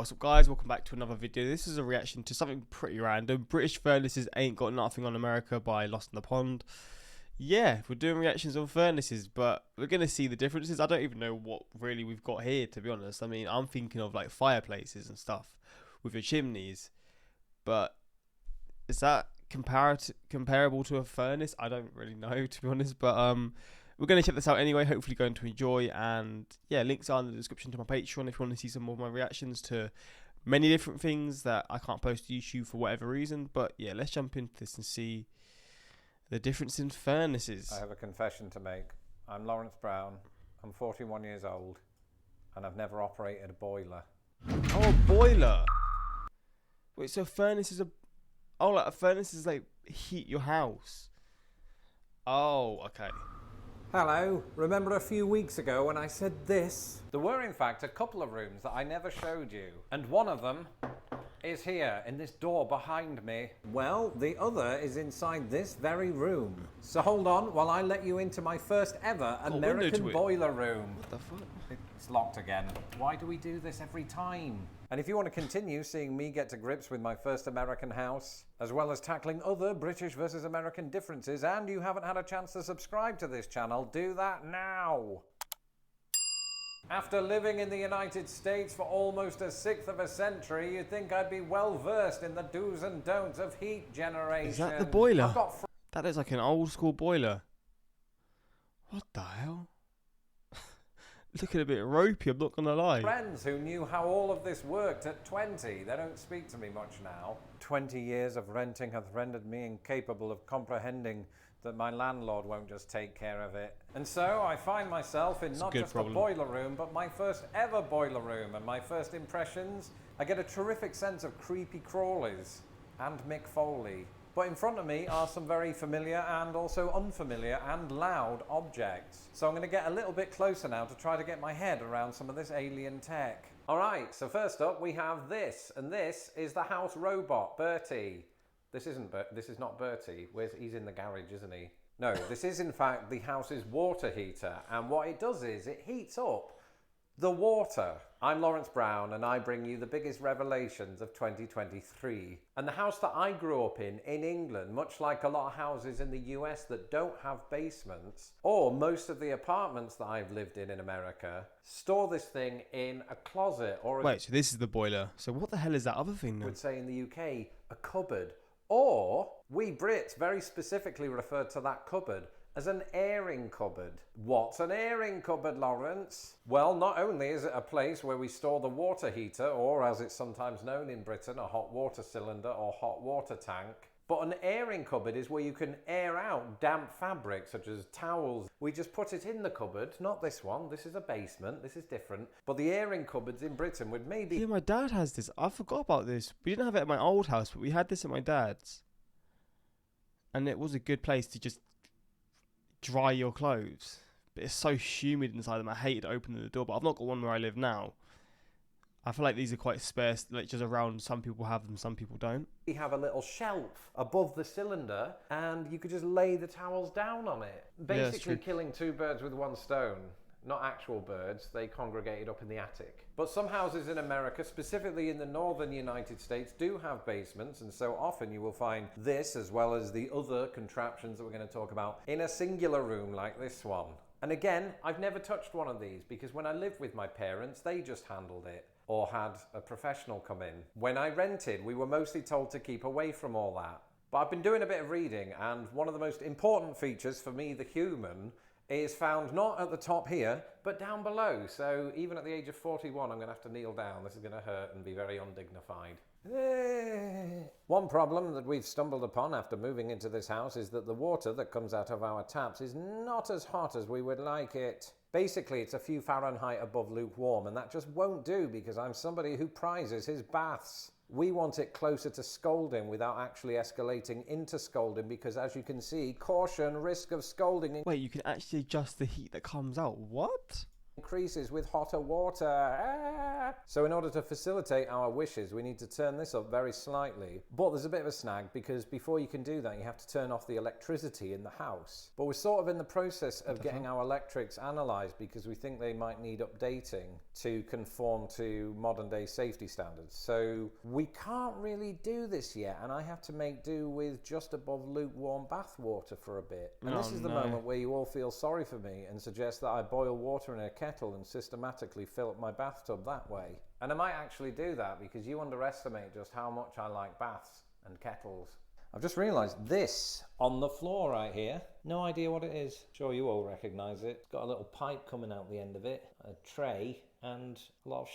what's up guys, welcome back to another video. This is a reaction to something pretty random. British furnaces ain't got nothing on America by Lost in the Pond. Yeah, we're doing reactions on furnaces, but we're going to see the differences. I don't even know what really we've got here, to be honest. I mean, I'm thinking of like fireplaces and stuff with your chimneys, but is that comparable to a furnace? I don't really know, to be honest, but we're going to check this out anyway. Hopefully going to enjoy, and yeah, links are in the description to my Patreon if you want to see some more of my reactions to many different things that I can't post to YouTube for whatever reason. But yeah, let's jump into this and see the difference in furnaces. I have a confession to make. I'm Lawrence Brown. I'm 41 years old and I've never operated a boiler. Oh, a boiler. Wait, so furnace is like a furnace is like heat your house. Oh, okay. Hello, remember a few weeks ago when I said this? There were in fact a couple of rooms that I never showed you, and one of them is here in this door behind me. Well, the other is inside this very room. So hold on while I let you into my first ever American boiler room. What the fuck? It's locked again. Why do we do this every time? And if you want to continue seeing me get to grips with my first American house, as well as tackling other British versus American differences, and you haven't had a chance to subscribe to this channel, do that now. After living in the United States for almost a sixth of a century, you'd think I'd be well versed in the do's and don'ts of heat generation. Is that the boiler? That is like an old school boiler. What the hell? Looking a bit ropey, I'm not gonna lie. Friends who knew how all of this worked at 20. They don't speak to me much now. 20 years of renting hath rendered me incapable of comprehending that my landlord won't just take care of it. And so I find myself in not just a boiler room, but my first ever boiler room. And my first impressions, I get a terrific sense of creepy crawlies and Mick Foley. But in front of me are some very familiar and also unfamiliar and loud objects. So I'm going to get a little bit closer now to try to get my head around some of this alien tech. Alright, so first up we have this, and this is the house robot, Bertie. This is not Bertie. He's in the garage, isn't he? No, this is in fact the house's water heater, and what it does is it heats up the water. I'm Lawrence Brown and I bring you the biggest revelations of 2023. And the house that I grew up in England, much like a lot of houses in the US that don't have basements, or most of the apartments that I've lived in America, store this thing in a closet or wait, so this is the boiler. So what the hell is that other thing then? Would say in the UK, a cupboard. Or we Brits very specifically referred to that cupboard as an airing cupboard. What's an airing cupboard, Lawrence? Well, not only is it a place where we store the water heater, or as it's sometimes known in Britain, a hot water cylinder or hot water tank, but an airing cupboard is where you can air out damp fabric such as towels. We just put it in the cupboard, not this one. This is a basement, this is different. But the airing cupboards in Britain would maybe... Yeah, my dad has this. I forgot about this. We didn't have it at my old house, but we had this at my dad's. And it was a good place to just dry your clothes, but it's so humid inside them. I hated opening the door, but I've not got one where I live now. I feel like these are quite sparse, like just around. Some people have them, some people don't. We have a little shelf above the cylinder and you could just lay the towels down on it. Basically killing two birds with one stone. Not actual birds, they congregated up in the attic. But some houses in America, specifically in the northern United States, do have basements, and so often you will find this, as well as the other contraptions that we're going to talk about, in a singular room like this one. And again, I've never touched one of these, because when I lived with my parents, they just handled it, or had a professional come in. When I rented, we were mostly told to keep away from all that. But I've been doing a bit of reading, and one of the most important features for me, the human, is found not at the top here, but down below. So even at the age of 41, I'm going to have to kneel down. This is going to hurt and be very undignified. One problem that we've stumbled upon after moving into this house is that the water that comes out of our taps is not as hot as we would like it. Basically, it's a few Fahrenheit above lukewarm, and that just won't do because I'm somebody who prizes his baths. We want it closer to scalding without actually escalating into scalding because, as you can see, caution, risk of scalding. Wait, you can actually adjust the heat that comes out? What? increases with hotter water. Ah! So in order to facilitate our wishes, we need to turn this up very slightly. But there's a bit of a snag, because before you can do that, you have to turn off the electricity in the house. But we're sort of in the process of getting our electrics analysed, because we think they might need updating to conform to modern day safety standards. So we can't really do this yet, and I have to make do with just above lukewarm bath water for a bit. And this is the moment where you all feel sorry for me and suggest that I boil water in a kettle and systematically fill up my bathtub that way. And I might actually do that, because you underestimate just how much I like baths and kettles. I've just realised this on the floor right here. No idea what it is. Sure you all recognise it. It's got a little pipe coming out the end of it, a tray, and a lot of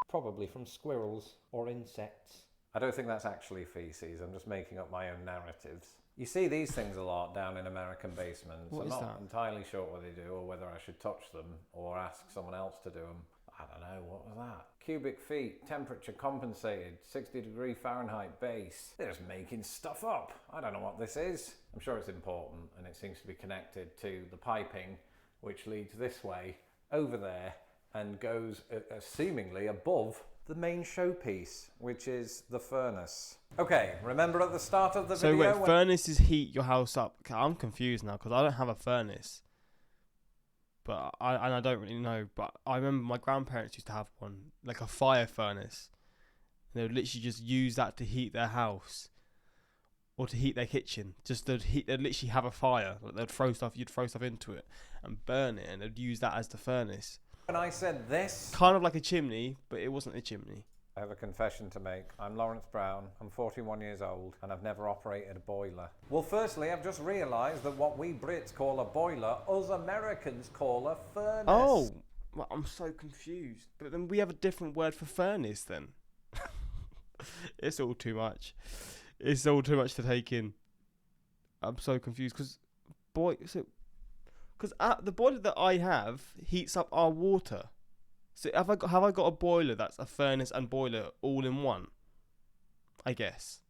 probably from squirrels or insects. I don't think that's actually feces. I'm just making up my own narratives. You see these things a lot down in American basements. I'm not entirely sure what they do, or whether I should touch them or ask someone else to do them. I don't know, what was that? Cubic feet, temperature compensated, 60-degree Fahrenheit base. They're just making stuff up. I don't know what this is. I'm sure it's important, and it seems to be connected to the piping, which leads this way, over there, and goes seemingly above the main showpiece, which is the furnace. Okay, remember at the start of the video... So wait, furnaces heat your house up. I'm confused now, because I don't have a furnace. But I don't really know. But I remember my grandparents used to have one, like a fire furnace. And they would literally just use that to heat their house. Or to heat their kitchen. They'd literally have a fire. Like you'd throw stuff into it and burn it, and they'd use that as the furnace. When I said this... Kind of like a chimney, but it wasn't a chimney. I have a confession to make. I'm Lawrence Brown, I'm 41 years old, and I've never operated a boiler. Well, firstly, I've just realised that what we Brits call a boiler, us Americans call a furnace. Oh, well, I'm so confused. But then we have a different word for furnace then. It's all too much. It's all too much to take in. I'm so confused, because the boiler that I have heats up our water. So have I got a boiler that's a furnace and boiler all in one? I guess.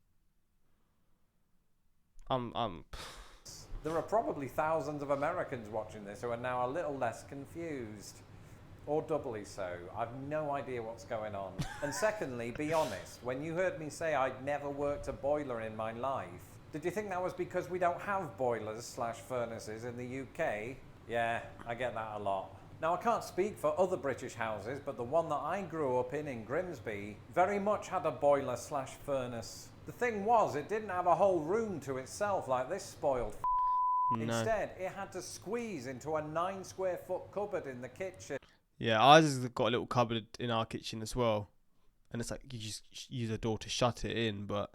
There are probably thousands of Americans watching this who are now a little less confused. Or doubly so. I've no idea what's going on. And secondly, be honest, when you heard me say I'd never worked a boiler in my life, did you think that was because we don't have boilers/furnaces in the UK? Yeah, I get that a lot. Now, I can't speak for other British houses, but the one that I grew up in Grimsby very much had a boiler/furnace. The thing was, it didn't have a whole room to itself like this spoiled No. Instead, it had to squeeze into a 9 square foot cupboard in the kitchen. Yeah, ours has got a little cupboard in our kitchen as well. And it's like you just use a door to shut it in, but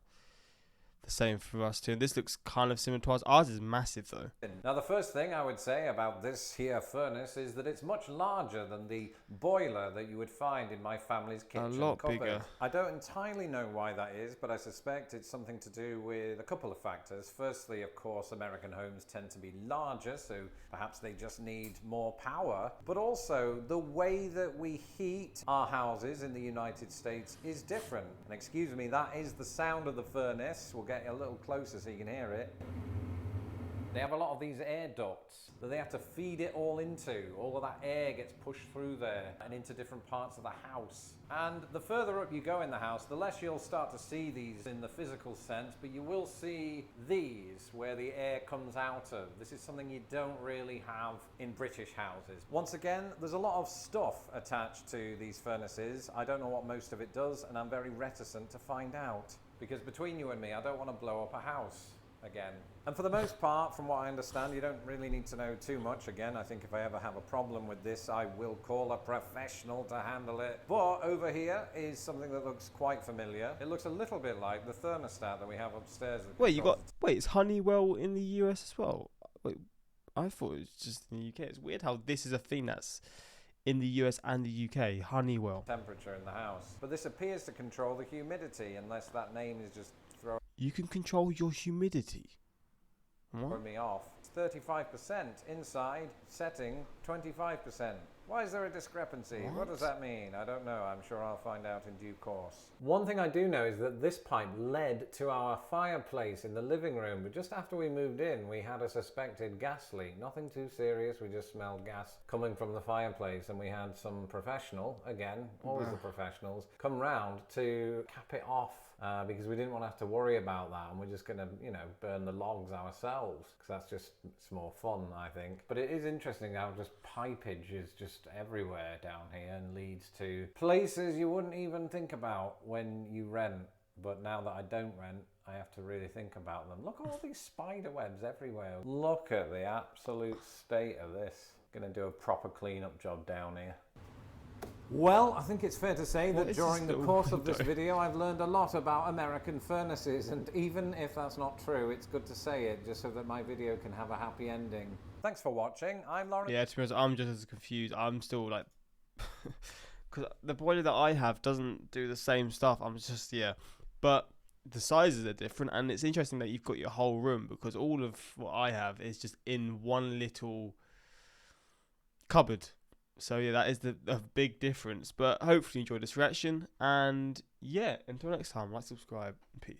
the same for us too. And this looks kind of similar to ours. Ours is massive though. Now the first thing I would say about this here furnace is that it's much larger than the boiler that you would find in my family's kitchen cupboard. A lot bigger. I don't entirely know why that is, but I suspect it's something to do with a couple of factors. Firstly, of course, American homes tend to be larger, so perhaps they just need more power. But also, the way that we heat our houses in the United States is different. And excuse me, that is the sound of the furnace. We'll get a little closer so you can hear it. They have a lot of these air ducts that they have to feed it all into. All of that air gets pushed through there and into different parts of the house. And the further up you go in the house, the less you'll start to see these in the physical sense, but you will see these where the air comes out of. This is something you don't really have in British houses. Once again, there's a lot of stuff attached to these furnaces. I don't know what most of it does, and I'm very reticent to find out. Because between you and me, I don't want to blow up a house again. And for the most part, from what I understand, you don't really need to know too much. Again, I think if I ever have a problem with this, I will call a professional to handle it. But over here is something that looks quite familiar. It looks a little bit like the thermostat that we have upstairs. Wait, it's Honeywell in the US as well? Wait, I thought it was just in the UK. It's weird how this is a thing that's in the US and the UK, Honeywell. Temperature in the house. But this appears to control the humidity, unless that name is just throwing You can control your humidity. What? me off. 35%. Inside, setting 25%. Why is there a discrepancy? What does that mean? I don't know. I'm sure I'll find out in due course. One thing I do know is that this pipe led to our fireplace in the living room, but just after we moved in, we had a suspected gas leak. Nothing too serious. We just smelled gas coming from the fireplace, and we had some professional, again, always the professionals, come round to cap it off. Because we didn't want to have to worry about that, and we're just going to, you know, burn the logs ourselves, because that's just, it's more fun, I think. But it is interesting how just pipage is just everywhere down here and leads to places you wouldn't even think about when you rent. But now that I don't rent, I have to really think about them. Look at all these spider webs everywhere. Look at the absolute state of this. Gonna do a proper cleanup job down here. Well, I think it's fair to say that during the course of this video I've learned a lot about American furnaces, and even if that's not true, it's good to say it just so that my video can have a happy ending. Thanks for watching. I'm Lauren. Yeah, to be honest, I'm just as confused. I'm still like... Because the boiler that I have doesn't do the same stuff. I'm just, yeah. But the sizes are different, and it's interesting that you've got your whole room, because all of what I have is just in one little cupboard. So yeah, that is a big difference. But hopefully you enjoyed this reaction. And yeah, until next time, like, subscribe, peace.